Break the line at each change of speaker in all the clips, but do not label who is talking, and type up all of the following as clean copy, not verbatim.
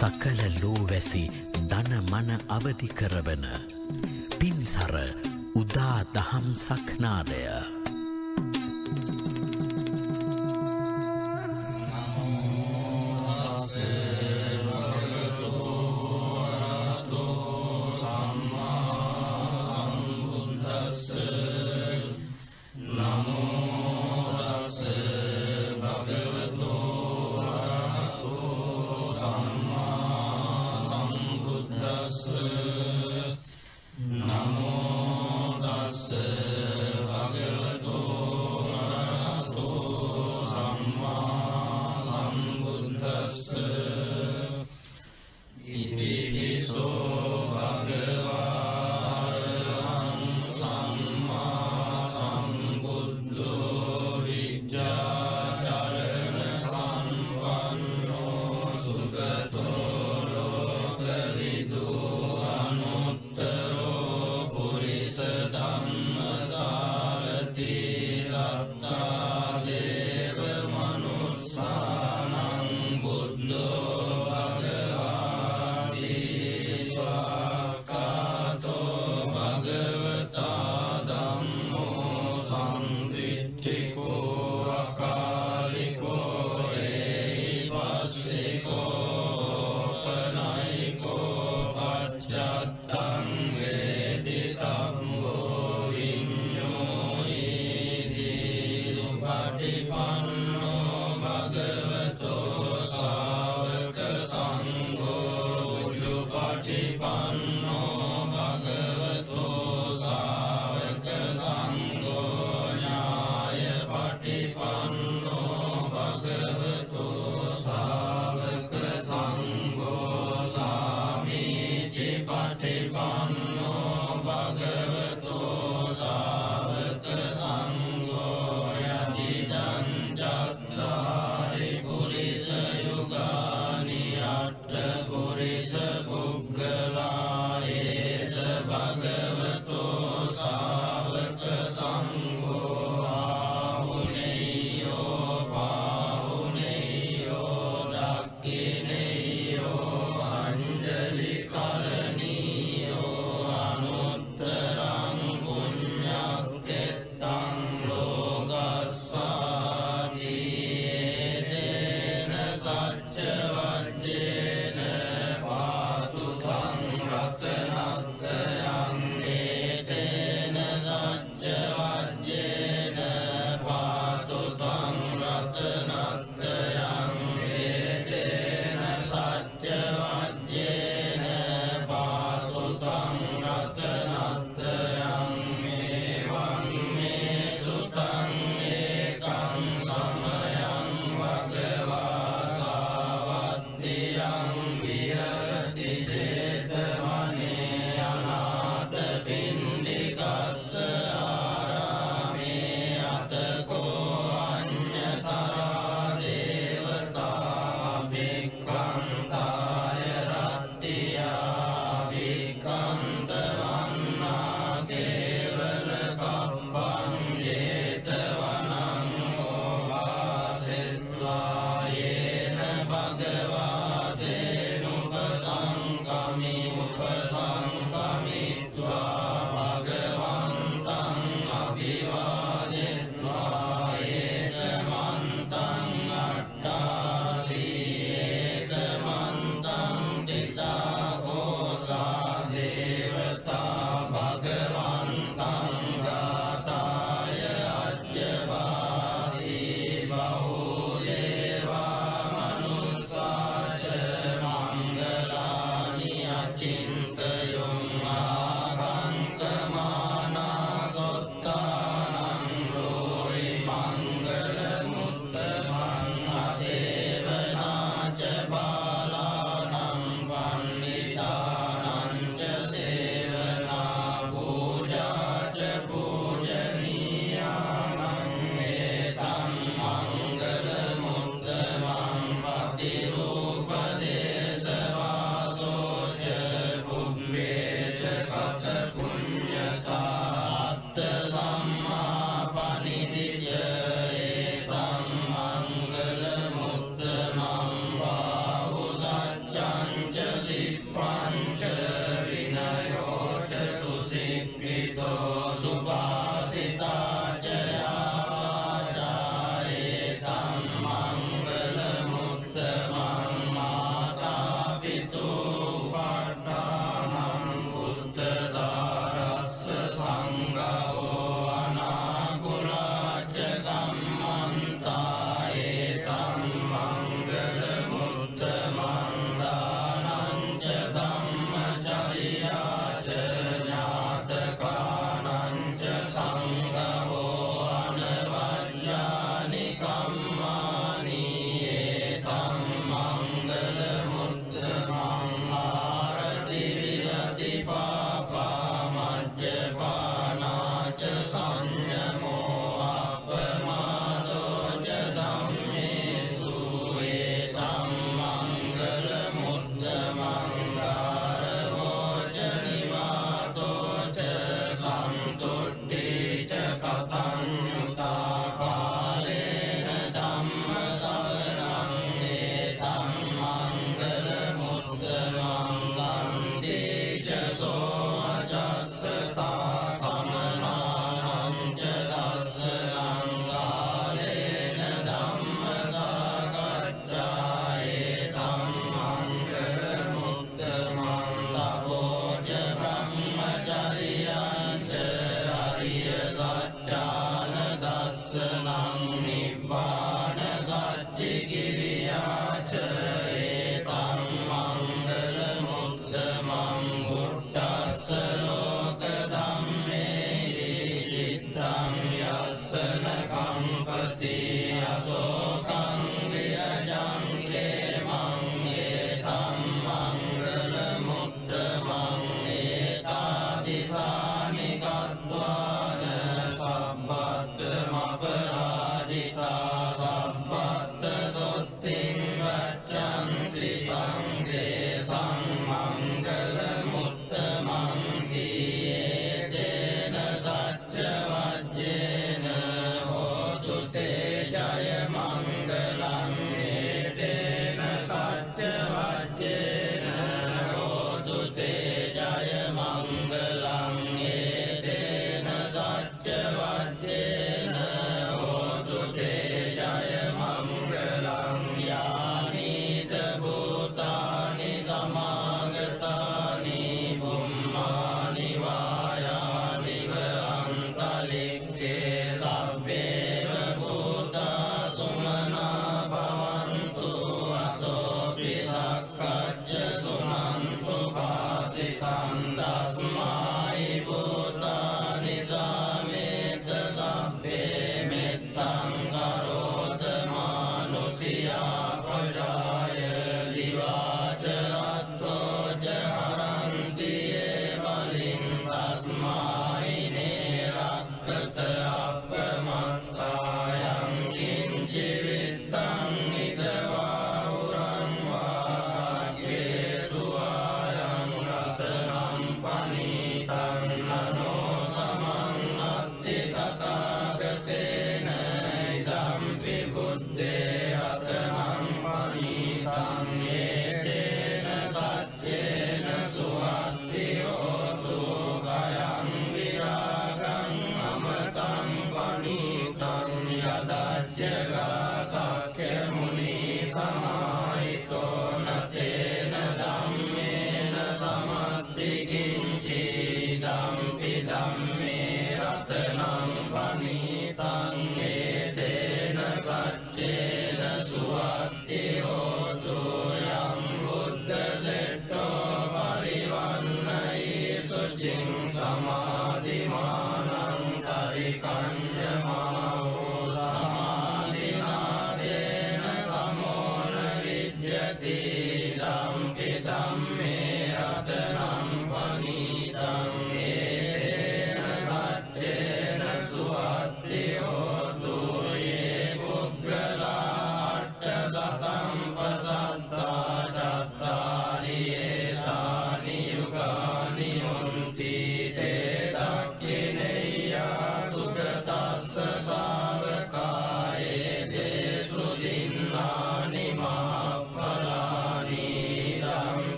සකල ලෝවැසි ධන මන අවදි කරවන පින්සර උදා දහම් සක්නාදය
ඒකමන්තං අට්ඨාසී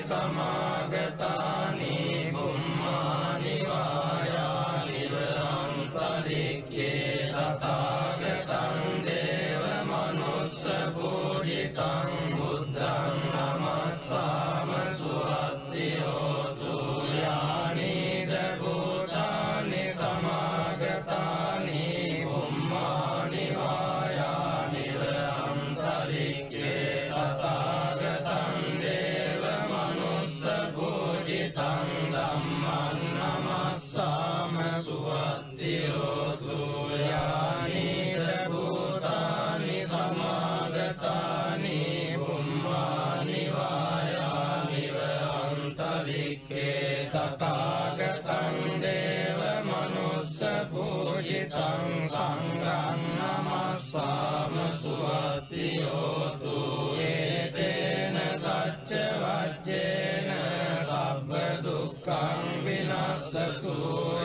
සමාගතානි බුම්මානි පූජිතං සංඝං නමස්සාම සුවති හෝතු ඒතේන සච්ච වජ්ජේන සබ්බ දුක්ඛං විනස්සතු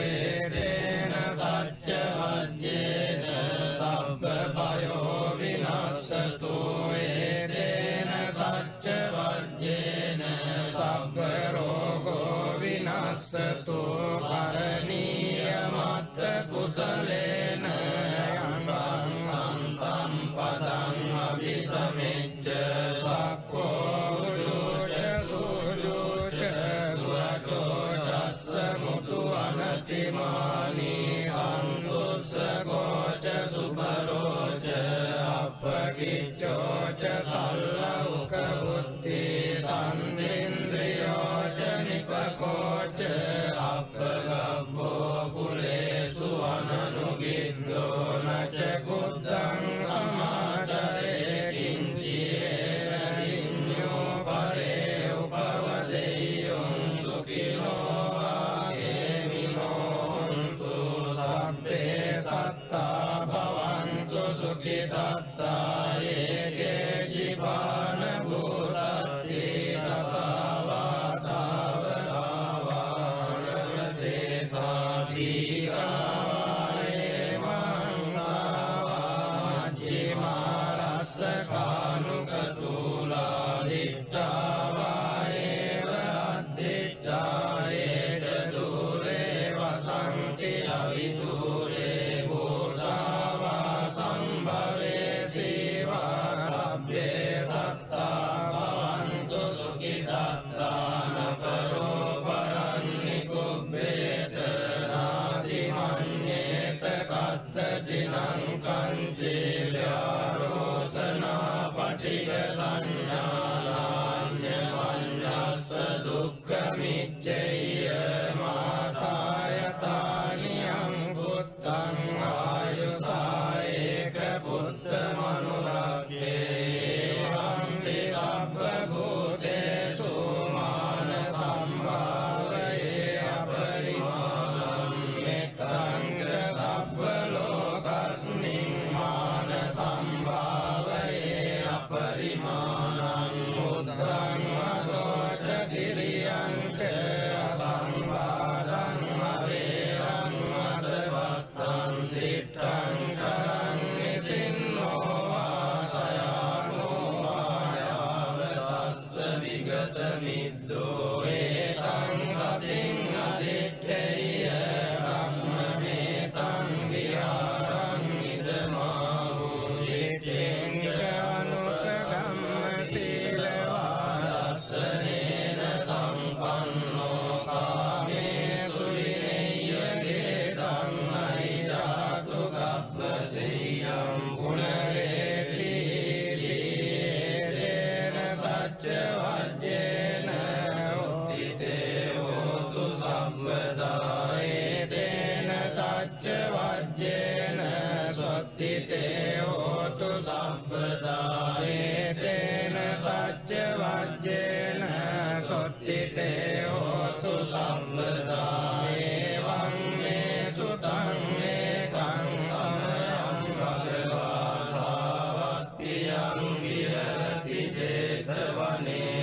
ඒතේන සච්ච වජ්ජේන සබ්බ භයෝ විනස්සතු ඒතේන සච්ච වජ්ජේන සබ්බ රෝගෝ විනස්සතු කරණීය මත්ත කුසලේන යං සම්තම් පදං අபிසමෙච්ච සක්ඛෝ උජුච සුජුච සුවචෝ චස්ස මුතු අනතිමානි සන්තුස්සකෝච සුපරෝච අපකිච්චෝ ච සල්ලෞක බුද්ධි සම්ඉන්ද්‍රියෝ ච නිපකෝච අපගබ්බෝ කුලේසු අනනුගිද්දෝ නච කුද්දං සමාචරේ කිංචියේ විඤ්ඤෝ පරේ උපවදෙය්‍යං සුඛිනෝ ආගේමිනෝන්තු සබ්බේ සත්තා භවන්තු සුඛිතත්තා ඒකේ ජීවාන භූතත්ති දසාවාතාවරාවනසේසාදීකායේ මංගාවාජ්ජිමාරස්සකානුකතුලා දිට්ඨාවායේව අද්දිට්ඨායේ චතුරේ වසන්ති අවිදුරේ භූතාවා සම්භවේ සීවා සබ්බේ සත්තා භවන්තු සුඛිතත්තා නකරෝ පරන්නිකුබ්බේත නාදිමඤ්ඤේත කද්දචිනං කංචේ ව්‍යාරෝසනා පටිග සංඥානාඤ්ඤ වඤ්ඤස්ස දුක්ඛමිච්ඡේය මාතායතානියං පුත්තං ආයුසායේක පුත්ත මනුරක්ඛේ වම්පි සබ්බ භූතේසු මාන සම්භාවයේ අපරිමාණං මෙත්තං ච සබ්බ ලෝකස්මින් මාන සම්භාවයේ අපරිමාණං බුද්ධං අදෝච කිරියං ච අසම්බාධං අවේරං අසවත්තං දිට්ඨං කරං නිසින්නෝ ආසයානෝ ආයාවතස්ස විගත මිද්දෝ ඒතං සතින් අදිත්තේය බ්‍රහ්මමේතං විහාරං ඉදමාහෝ දිට්ඨිං ච අනුපගම්ම සීලවාදස්සනේන සම්පන්නෝ කාමේසු විනේය්‍ය ගේතං අයිජාතු ගබ්බසෙය්‍යං පුනරේති තේන සච්ච වජ්ජේන උත්තිතේ හෝතු සම්පදා ඒතේන සච්ච වජ්ජේන සොත්තිතේ හෝතු සම්පදා ඒතේන සච්ච වජ්ජේන සොත්තිතේ හෝතු සම්පදා එවං මේ සුතං ඒකං සමයං භගවා සාවත්තියං විහෙරති 제තවනේ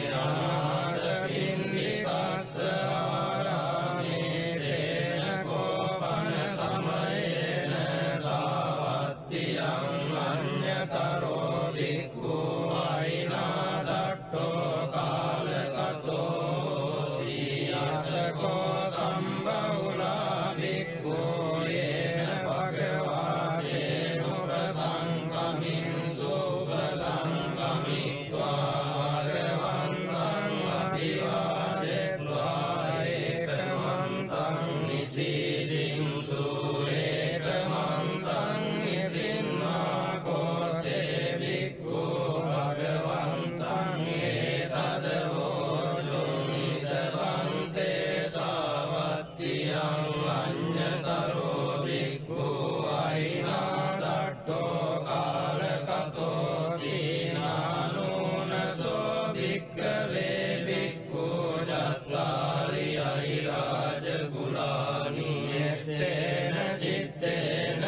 අනාථපිණ්ඩිකස්ස ආරාමේ තේන කෝපන සමයේන සාවත්තියං අඤ්ඤතරෝ භික්ඛු අයිනාදට්ඨෝ කාලකතෝ තීයතකෝ සම්බහුලා භික්ඛු යේන භගවා තේනුපසංගමින් සුපසංගමිත්වා භගවන්තං අභිවාදෙත්වා ඒකමන්තං නිසීදින්සු ඒකමන්තං නිසින්නා කෝතේ භික්ඛු භගවන්තං ඒතදවෝචුං නිදවන්තේ සාවත්තියං අඤ්ඤතරෝ භික්ඛු අයිනාදට්ඨෝ කාලකතෝ දීනානුනසෝ භික්ඛවේ භික්ඛු චත්තාරි අහිරාජ ගුණානි එත්තේන චිත්තේන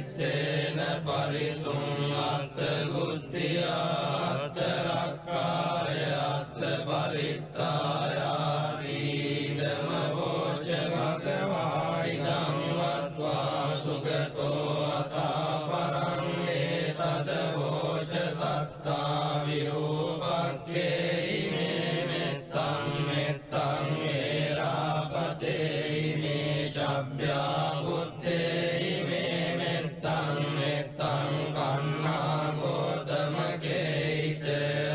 චිත්තේන පරිතුම් අත්ථ ගුත්තියා අත්ථ රක්ඛාය අත්ථ පරිත්තායාති ධම්ම වෝච භගවා ඉදං වත්වා සුගතෝ අතා පරං ඒතද වෝච සත්තා විරූපක්ඛේ ඉමේ මෙත්තං මෙත්තං ඒරාපතේ ඉමේ චබ්බ්‍යා බුත්තේ ඉමේ මෙත්තං මෙත්තං කන්නා ගෝතමකේච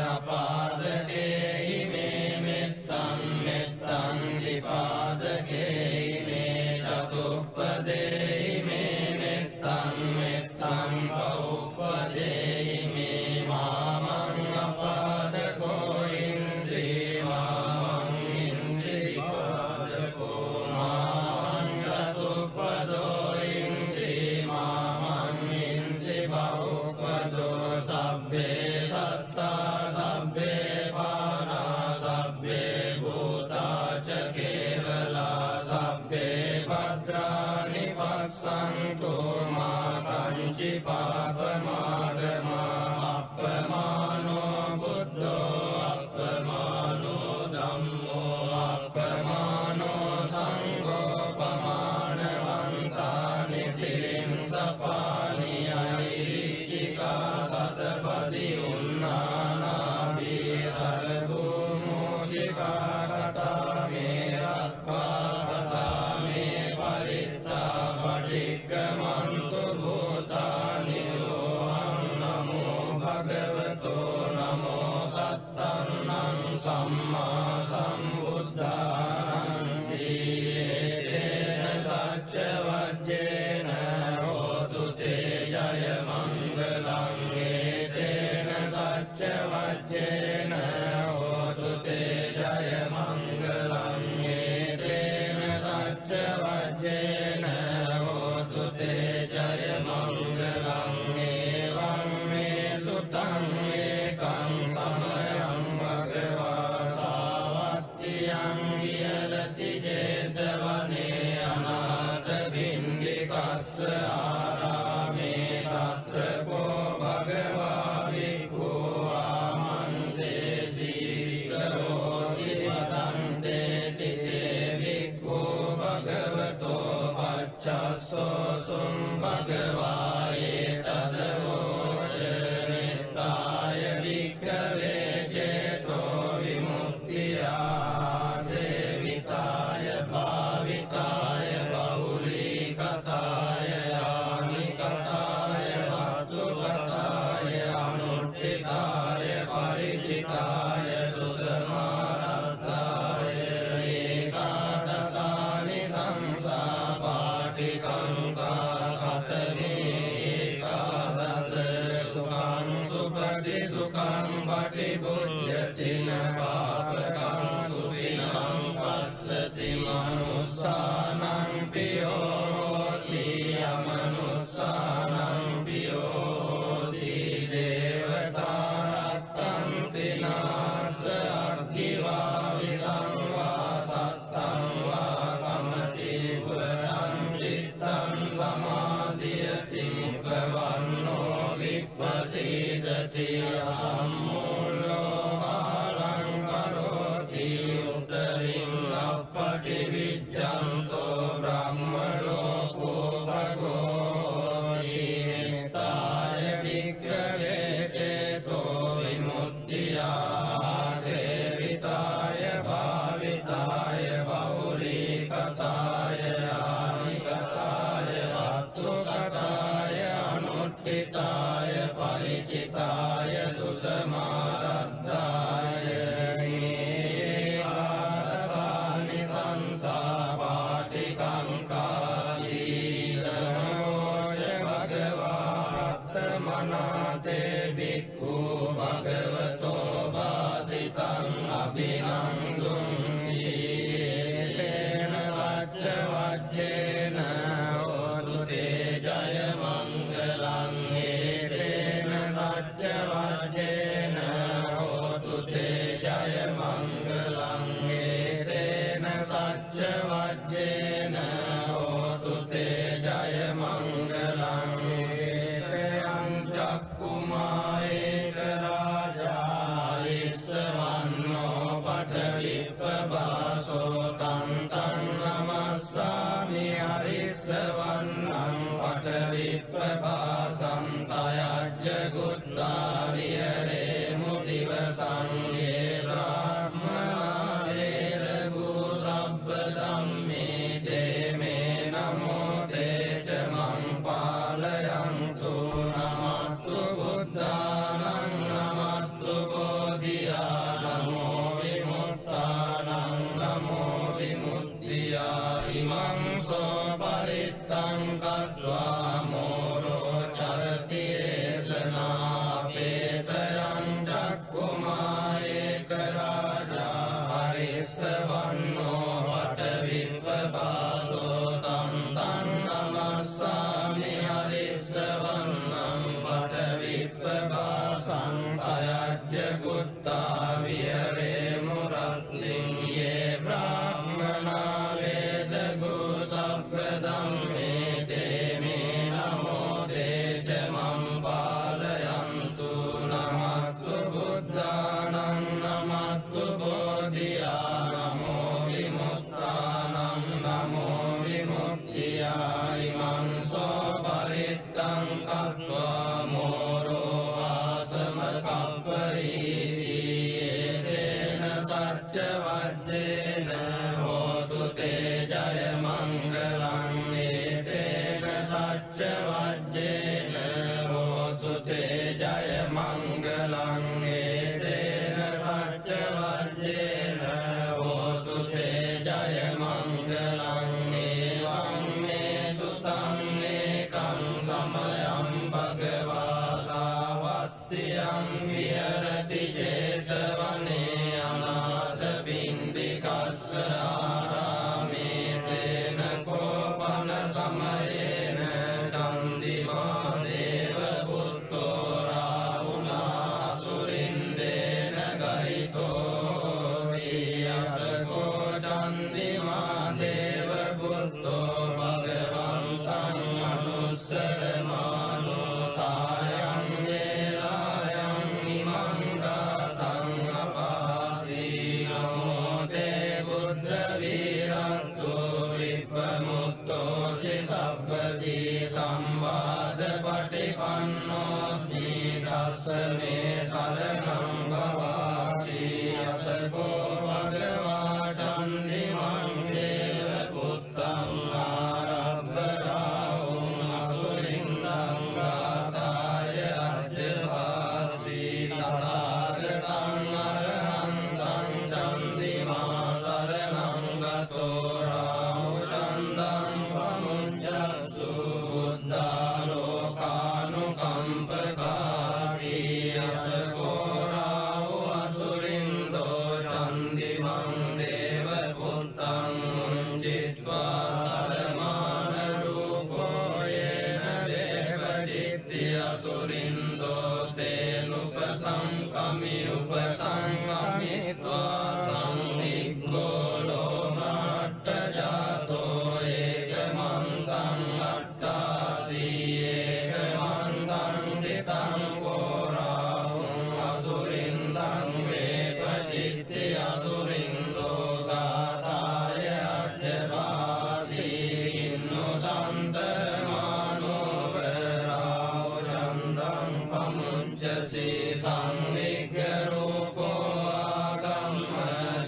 අපාදකේ ඉමේ මෙත්තං මෙත්තං දීපාදකේ ඉමේ චතුප්පදේ ඉමේ මෙත්තං මෙත්තං බහුප්පදේ ඉමේ මාමං අපාදකෝ ඉන්ද්‍රී මාමං ඉන්ද්‍රී පාදකෝ මාමං චතුප්පදෝ ඉන්ද්‍රී මාමං ඉන්ද්‍රී බහුප්පදෝ සබ්බේ සත්තා සබ්බේ පානා සබ්බේ භූතා ච කේවලා සබ්බේ භද්‍රානි පස්සන්තු මා කංචි පාපමාගමා අප්පමානෝ බුද්ධෝ අප්පමානෝ ධම්මෝ අප්පමානෝ සංඝෝ පමානවන්තානි සිරින් සපානි අයිරිච්චිකා සතපදි උන්නානාභී සරභූමෝෂිකා කතා මේ රක්ඛා කතා මේ පරිත්තා පටික්කමන්තු භූතානි සෝහං නමෝ භගවතෝ නමෝ සත්තං සම්මා සම්බුද්ධානං තේන සච්ච වජ්ජේන හෝතු තේ ජය මංගලං තේන සච්ච වජ්ජේන හෝතු තේ ජය මංගලං තේන සච්ච වජ්ජේන හෝතු තේ ජය මංගලං එවං මේ සුතං ඒකං සමයං භගවා සාවත්තියං විහෙරති ජේතවනේ අනාථ භින්දිකස්ස ආරාමේ තත්‍ර කෝ භගවා භික්ඛු ආමන්තේසි වික්ඛරෝති වදන්තේ තිතේ භික්ඛු භගවතෝ පච්චස්සෝ සුම් භගවා ඒතද වෝච මෙත්තාය භික්ඛවේ චේතෝ විමුක්තියා සේවිතාය භාවිතාය බහුලීකතාය යානිකතාය වත්තුකතාය අනුට්ඨිතාය පරිචිතාය සුසමාරත්තාය ඒකාදසානි සංසා පාටිකංකා කතමේ ඒකාදස සුඛං සුපති සුඛං පටිබුද්ධතින පාපකං සුඛිනං පස්සති මනුස්සානං පියෝති අමනුස්සානං පියෝති දේවතා රක්ඛන්ති නාස අග්ගිවා විසංවා සත්තං වා කමති පුරං චිත්තං සමාධියති ප්‍රවන්නෝ විප්පසීදති අසම්මූලෝ කාලං කරෝති උතරින් අප්පටි විජ්ජන්තෝ බ්‍රහ්ම ලෝකෝ භගෝති මෙත්තාය භික්ඛවේ චේතෝ විමුක්තියා සේවිතාය භාවිතාය බහුලීකතාය ආනිකතාය වත්තුකතාය අනුට්ඨිතාය පරිචිතාය සුසමාරද්ධාය ඒකාදසානි සංසා පාටිකංකාදී ධම්මෝච භගවා පත්තමනාතේ භික්ඛු භගවතෝ වාසිතං අභිනන්දුන්ති තේන සච්ච වජ්ජේන හෝතු තේ ජය මංගලං තේන සච්ච වජ්ජේන හෝතු තේ ජය මංගලං තේන සච්ච වජ්ජේන හෝතු තේ ජය මංගලං විප්පපාසන්තයජ්ජ ගුත්තා විහෙරේමු දිවසං යේ බ්‍රාහ්මනා වේරගු සබ්බ ධම්මේ තේ මේ නමෝ තේච මං පාලයන්තු නමත්තු බුද්ධානං නමත්තු බෝධියා නමෝ විමුක්තානං නමෝ විමුක්තියා ඉමං සෝ පරිත්තං කତ୍වා මෝරෝ චරති ඒසනාපේතයං චක්කුමා ඒක රාජා හරිස්සවන්නෝ වටවිප්පපාසෝ තං තං නමස්සාමි හරිස්සවන්නං වටවිප්පපාසං අයජ්ජ ගුත්තා විහෙරේමු රත්ලින් යේ බ්‍රාහ්මනා වේදගු සබ්බ ධම්මේ තේ මේ නමෝ තේච මං පාලයන්තු නමත්තු බුද්ධානං නමත්තු බෝධියා නමෝ විමුක්තානං නමෝ විමුක්තියා ඉමං සෝ පරිත්තං කତ୍වා මෝරෝ ආසම කප්පරීති තේන සච්ච වජ්ජේන හෝතු තේ ජය මංගලං තේන සච්ච වජ්ජේන හෝතු තේ ජය මංගලං තේන සච්ච වජ්ජේන හෝතු තේ ජය මංගලං එවං මේ සුතං ඒකං සමයං භගවා සාවත්තියං විහෙරති ජේතවනේ අනාථ පිණ්ඩිකස්ස ආරාමේ තේන කෝපන සමයේන චන්දිමා දේව පුත්තෝ රාහුලා සුරින්දේන ගහිතෝ ඊයතකෝ චන්දිමා දේව පුත්තෝ භගවන්තං අනුස්සරමානෝ තායං වේලායං ඉමං ගාතං අපාසී නමෝ තේ බුද්ධ වීරන්තු විප්පමුත්තෝ සබ්බදී සම්වාද පටිපන්නෝ සීදස්ස මේ සරණං භවාති යතකෝ භගවා චන්දිමං දේව පුත්තං ආරබ්බරාවුං අසුරින්දං ගාතාය අජ්ජවාසී තථාගතං අරහන්තං චන්දිමා සරණං ගතෝ රාහු චන්දං පමුඤ්ජස්සු බුද්ධාලෝකානුකම්පකාරී යතකෝ රාහු අසුරින්දෝ චන්දිමං දේව පුත්තං චිත්වා ධර්මාන රූපෝ යේන දේවචිත්ති අසුරින්දෝ තේනුපසංකමි උපසංගමිत्वा සංනිග්ගෝ ලෝමාට්ඨ ජාතෝ ඒකමන්තං අට්ඨාසී ඒකමන්තං දිතං කෝරාහුං අසුරින්දං වේපචිත්ති අසුරින්දෝ ගාතාය අජ්ජවාසී කින්නු සන්තරමානෝ වරාහු චන්දං පමුඤ්ජසී සංනිග්ග රූපෝ ආගම්ම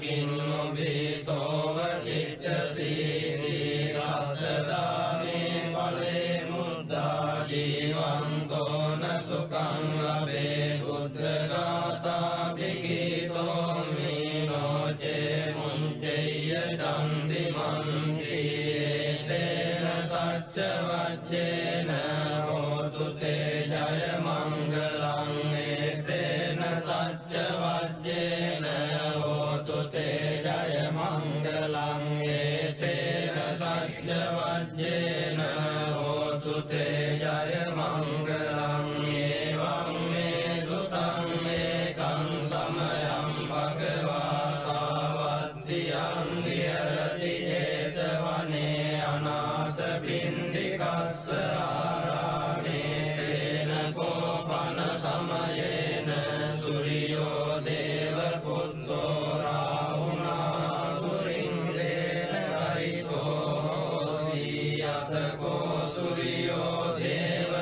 කින්නු බීතෝව චිත්තසීති සත්තදානේ ඵලේ මුද්දා ජීවන්තෝ න සුඛං ලබේ බුද්ධ ගාථා විගීතෝ මීනෝ චේ මුංචේය චන්දිමන්ති තේන සච්ච වච්චේන හෝතු තේ ජය මංගලං තේන සච්ච වච්චේන හෝතු තේ ජය මංගලං තේන සච්ච වච්චේන හෝතු තේ ජය මංගලං එවං මේ සුතං ඒකං සමයං භගවා සාවත්තියං විහෙරති ජේතවනේ අනාථ පිණ්ඩිකස්ස ආරාමේ තේන කෝපන සමයේන සුරියෝ දේව පුත්තෝ රාහුනා සුරින්දේන ගහිතෝ ඊයතකෝ සුරියෝ දේව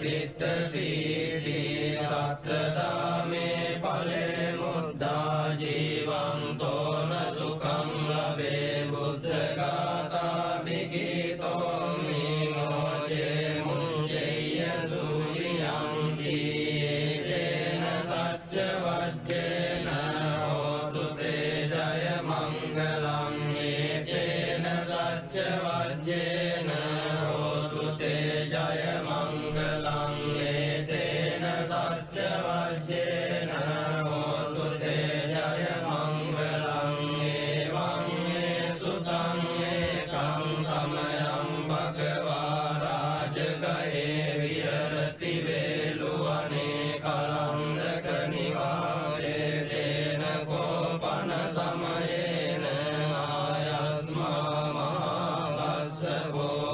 දිට්ඨ සීති සත්තදාමේ ඵලේ මුද්දා ජීවන්තෝන සුඛං ලබේ බුද්ධ ගාථා විගීතෝ නිමෝචේ මුංජේය සූරියං දීතේන සච්ච වජ්ජේන හෝතු තේ ජය මංගලං ඒතේන සච්ච වජ්ජේන හෝතු තේ ජය මංගලං ඒතේන සච්ච වජ්ජේන හෝතු තේ ජය මංගලං එවං මේ සුතං ඒකං සමයං භගවා රාජගහේ විහෙරති වේලුවනේ කලන්දක නිවාසේ තේන කෝපන සමයේන ආයස්මා මහාගස්සවෝ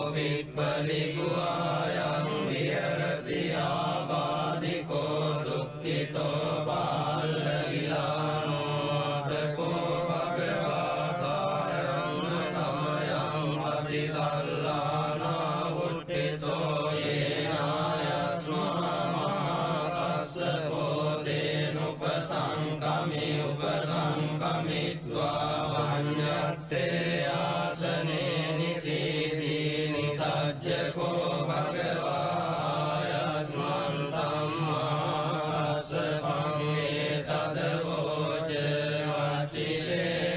විප්පලිගුආයං විහෙරති ආබාධිකෝ දුක්ඛිතෝ බාලගිලානෝ අතකෝ භගවා සායං සමයං අතිසල්ලානා උට්ඨිතෝ යේනායස්මා මහාගස්සවෝ තේනුපසංකමි උපසංකමිත්වා වඤ්ඤත්තේ ආසනේ නිසීති නිසජ්ජකෝ භගවා යස්මන්තං මහාගස්සපං ඒතදවෝච වච්චිතේ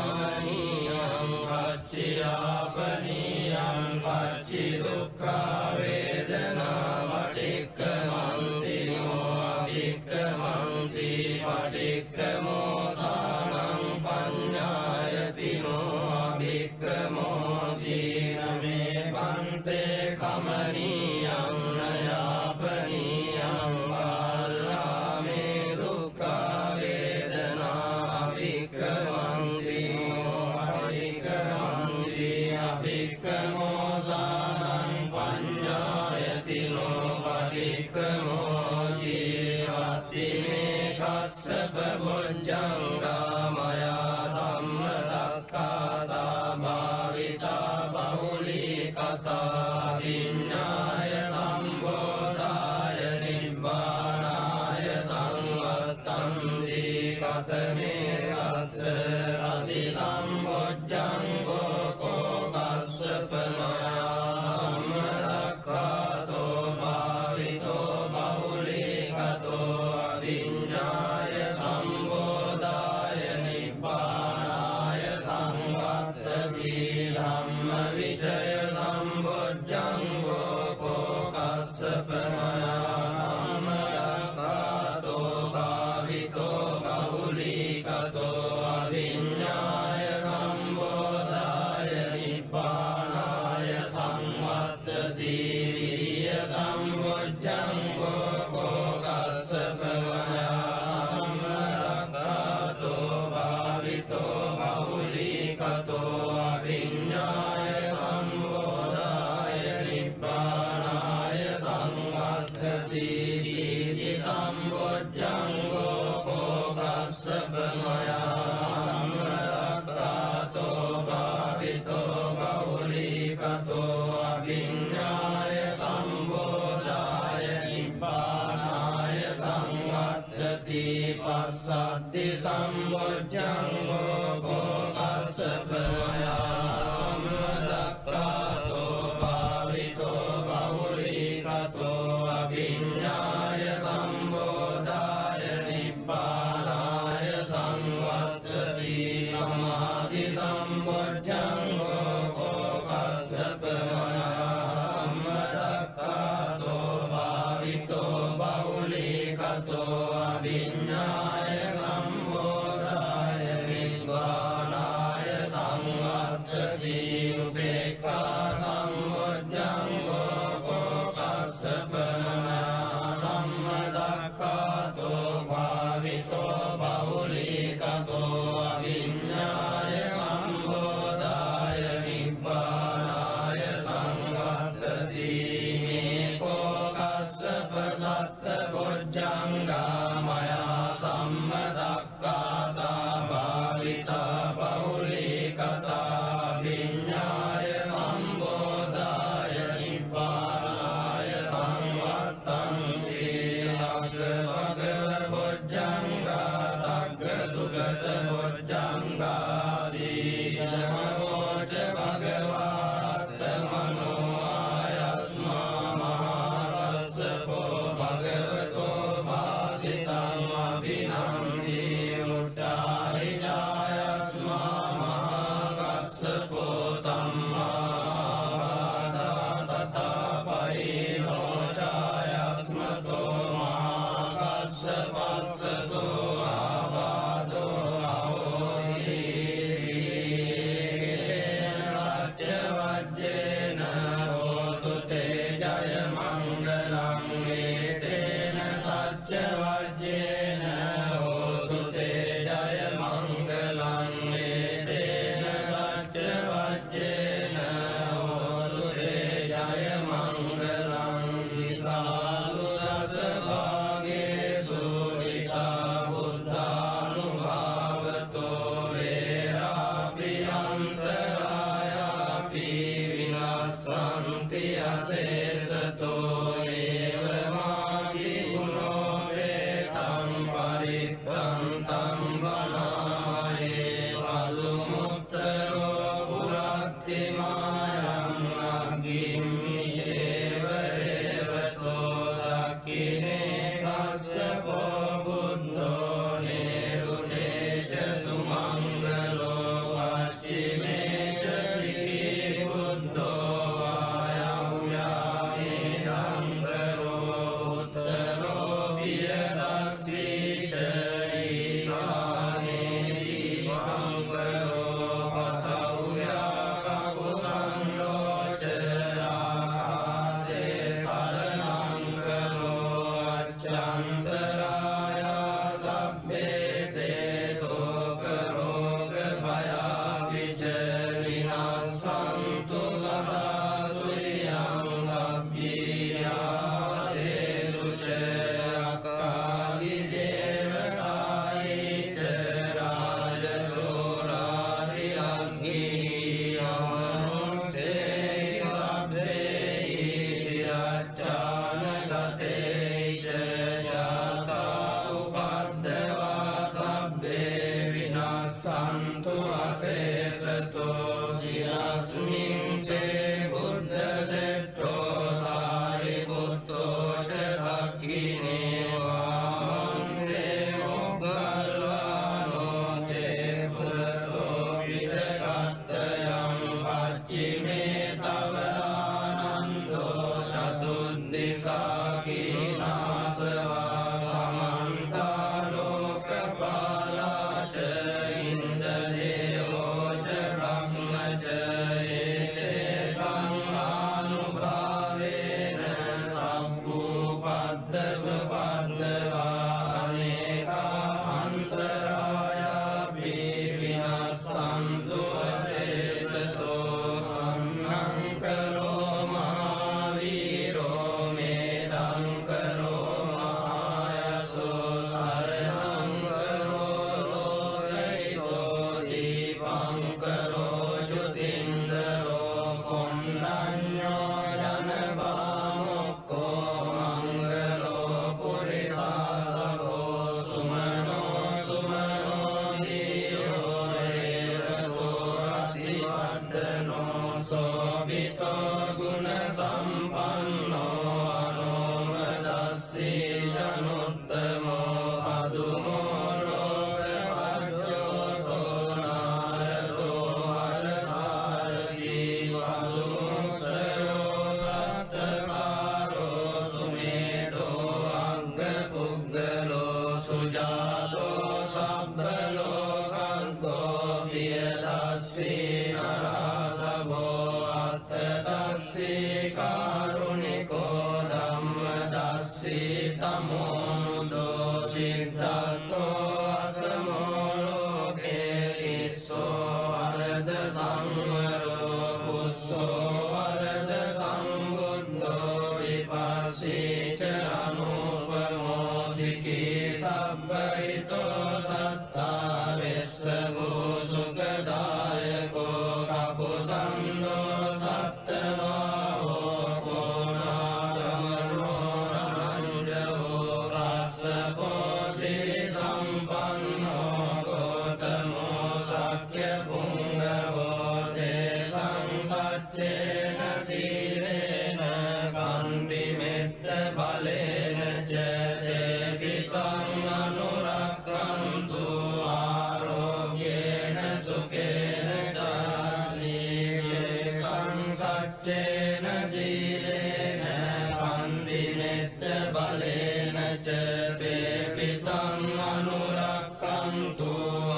වස්සපකමනීයං වච්චියාපනීයං වච්චි දුක්ඛා වේදනා පටික්ඛමන්ති අභික්ඛමන්ති පටික්ඛමෝ සානං පඤ්ඤායතිනෝ අභික්ඛමෝති නමේ පන්තේ කමනීයං නයාපනීයං බාලාමේ දුක්ඛා වේදනා අභික්ඛමන්ති අභික්ඛමන්ති අභික්ඛමෝ සානං පඤ්ඤායතිනෝ පටික්ඛමෝති සත්තිමේ කස්සප බොජ්ජංගා මයා සම්මදක්ඛාතා භාවිතා බහුලී කතා විඤ්ඤාය සම්බෝධාය නිබ්බානාය සංවත්තන්ති කතමේ සත්ත සති සම්බොජ්ජංගෝ කෝ කස්සප මයා සම්මදක්ඛාතෝ භාවිතෝ බහුලී කතෝ අවිඤ්ඤාය සම්බෝධාය නිබ්බානාය සංවත්තති ධම්ම විචය සම්බොජ්ජංගෝ කෝ කස්සප මයා සම්මදක්ඛාතෝ භාවිතෝ බහුලී කතෝ අවිඤ්ඤාය සම්බෝධාය නිබ්බානාය සංවත්තති විරිය සම්බොජ්ජංගෝ කෝ කස්සප මයා සම්මදක්ඛාතෝ භාවිතෝ බහුලී කතෝ අවිඤ්ඤාය සම්බෝධාය නිබ්බානාය සංවත්තති විරිය සම්බොජ්ජංගෝ කෝ කස්සප මයා සම්මදක්ඛාතෝ භාවිතෝ බහුලී කතෝ අවිඤ්ඤාය සම්බෝධාය නිබ්බානාය සංවත්තති පස්සද්ධි සම්බොජ්ජංගෝ කෝ කස්සප මයා සම්මදක්ඛාතෝ භාවිතෝ බහුලී කතෝ අවිඤ්ඤාය සම්බෝධාය නිබ්බානාය සංවත්තති සමාධි සම්බොජ්ජංගෝ කෝ කස්සප මයා සම්මදක්ඛාතෝ භාවිතෝ බහුලී කතෝ අවිඤ්ඤාය සම්බෝධාය නිබ්බානාය සංවත්තති උපේක්ඛා සම්බොජ්ජංගෝ කෝ කස්සප මයා සම්මදක්ඛාතෝ භාවිතෝ බහුලී කතෝ අවිඤ්ඤාය සම්බෝධාය නිබ්බානාය සංවත්තති මේකෝ කස්සප සත්ත බොජ්ජංගා සේවතෝ ඒව මාති ගුණෝ වේතං පරිත්තං තං වනාමයේ වදුමුත්තරෝ පුරත්ති මායං අග්ගිම්මි ඒව රේවතෝ දක්ඛිනේ කස්සපෝ බුද්ධෝ නේරුනේ ච සුමංගලෝ පච්චිමේ ච සිකී බුද්ධෝ වායව්‍යාමේ අංගරෝ උත්තරෝ වියදස්සී ච ඊසානේ දීපංගරෝ පතව්‍යා කකුසංගෝ ච ආකාසේ සරණංගරෝ අච්ඡන්තරායා සබ්බේ දේසෝක රෝග භයාවිච විනාසන්තු සදා තුයං සබ්බීයාවදේසු ච අකාලි දේවතායි ච රාජදෝරාරි අග්ගීයමනුසේ සබ්බේ ඉතිරච්ඡාන ගතේ ච ජාතා උපද්දවා සබ්බේ විනාසන්තු අසේසතෝ සිරස්මින් තේ බුද්ධ සෙට්ඨෝ සාරිපුත්තෝ ච දක්ඛිනේ වාමංසේ මොග්ගල්වානෝ තේ පුරතෝ විදගත්තයං පච්චිමේ තව ආනන්දෝ චතුද්දිසා කීනාසවා සමන්තා ලෝකපාලා ච ඉන්ද්‍රදේවෝ ච බ්‍රහ්මච ඒතේසං ආනුභාවේන සම්පූපද්ද ච පද්දවා අනේකා අන්තරායාපි විනාසන්තු අශේෂතෝ අන්නං කරෝ මහාවීරෝ මේදං කරෝ මහායසෝ සරණං කරෝ ලෝකයිතෝ දීපං කරෝ ජුතින්දරෝ කොණ්ඩඤ්ඤෝ ජනපාමුක්ඛෝ මංගලෝ පුරිසාසවෝ සුමනෝ සුමනෝ දීරෝ රේවතෝ රතිවඩ්ඩනෝ සෝභිතෝ ගුණ සම්පන්නෝ අනෝමදස්සී ජනුත්තමෝ පදුමෝ ලෝකපජ්ජෝතෝ නාරදෝ හරසාරකී පදුමුත්තරෝ සත්තසාරෝ සුමේතෝ අග්ගපුග්ගලෝ සුජාතෝ සබ්බලෝකංකෝ පියදස්සී නරාසභෝ අත්තදස්සී කාරුණිකෝ ධම්මදස්සී තමෝනුදෝ සිද්ධාර්ථෝ අසමෝ ලෝකේ ඉස්සෝ වරද සංවරෝ පුස්සෝ වරද සම්බුද්ධෝ විපස්සී ච අනුපමෝ සිකී සබ්බහිතෝ සත්තා වෙස්සවෝ සුඛදායකෝ කකුසන්தோ සත්තවාහෝ කෝනාගමනෝ රණංජෝ රස්සපෝ සිරි සම්පන්නෝ ගෝතමෝ සක්්‍ය පුංගවෝ තේසං සච්චේන සීලේන කන්ති මෙත්ත බලේන ච තේපිතං අනුරක්ඛන්තු ආරෝග්‍යේන සුඛේන චාතියේ සංසච්චේන සීලේන කන්ති මෙත්ත බලේන ච තේපිතං අනුරක්ඛන්තු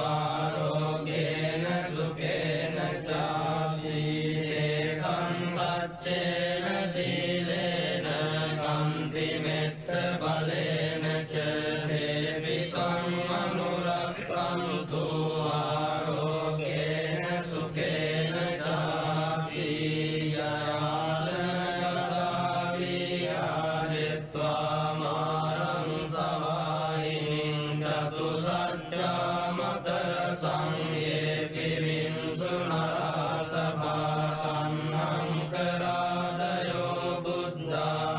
ආරෝග්‍යේන සුඛේන චාතියේ සංසච්චේන සීලේන කන්ති මෙත්ත බලේන ච තේපිතං අනුරක්ඛන්තු ආරෝග්‍යේන සුඛේන චාති යයාසනගතා විහාරෙත්වා මාරං සවායිනින් චතුසත්‍යා මතර සංයේ පිරින්සු නරාසභා තන්නං කරාදයෝ බුද්ධා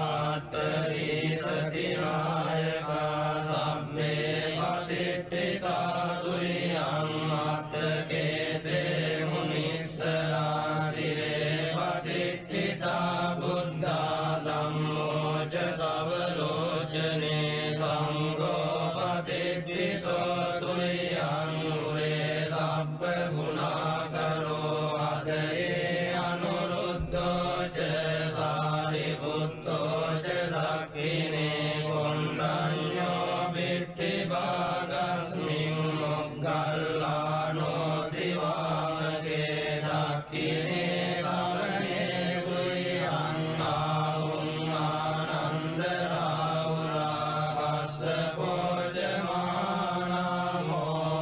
පුත්තෝ ච දක්ඛිනේ කොණ්ඩඤ්ඤෝ බිට්ටි භාගස්මින් මොග්ගල්ලානෝ සිවාමකේ දක්ඛිනේ සවනේ කුරියං ආහුං ආනන්ද රාවුරා කස්සපෝ ච මහානාමෝ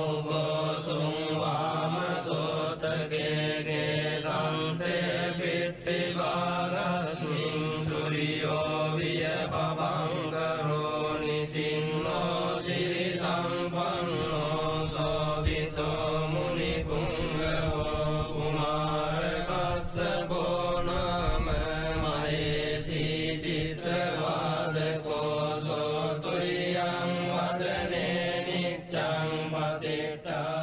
උපසුං වාමසෝතකේ සන්තේ බිට්ටි භාගස්මින් සුරියෝ විය පබංකරෝ නිසින්නෝ සිරි සම්පන්නෝ සෝවිතෝ මුනි පුංගවෝ කුමාර කස්සපෝ නාම මහේසී චිත්තවාදකෝ සෝතුරියං වදනේ නිච්ඡං පතිට්ඨා